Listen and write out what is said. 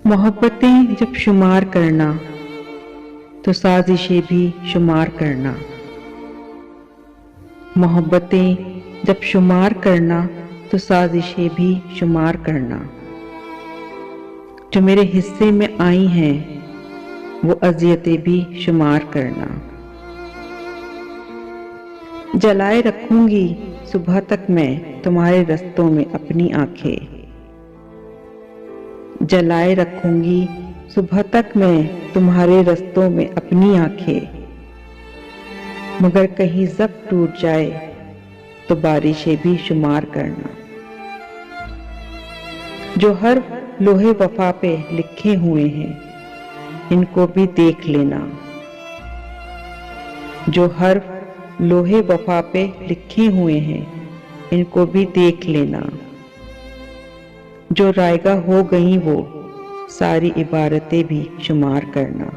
मोहब्बतें जब शुमार करना तो साजिशें भी शुमार करना। मोहब्बतें जब शुमार करना तो साजिशें भी शुमार करना। जो मेरे हिस्से में आई हैं वो अज़ियतें भी शुमार करना। जलाए रखूंगी सुबह तक मैं तुम्हारे रस्तों में अपनी आंखें। जलाए रखूंगी सुबह तक मैं तुम्हारे रस्तों में अपनी आंखें। मगर कहीं जब टूट जाए तो बारिशें भी शुमार करना। जो हर लोहे वफा पे लिखे हुए हैं इनको भी देख लेना। जो हर लोहे वफा पे लिखे हुए हैं इनको भी देख लेना। जो रायगा हो गई वो सारी इबारतें भी शुमार करना।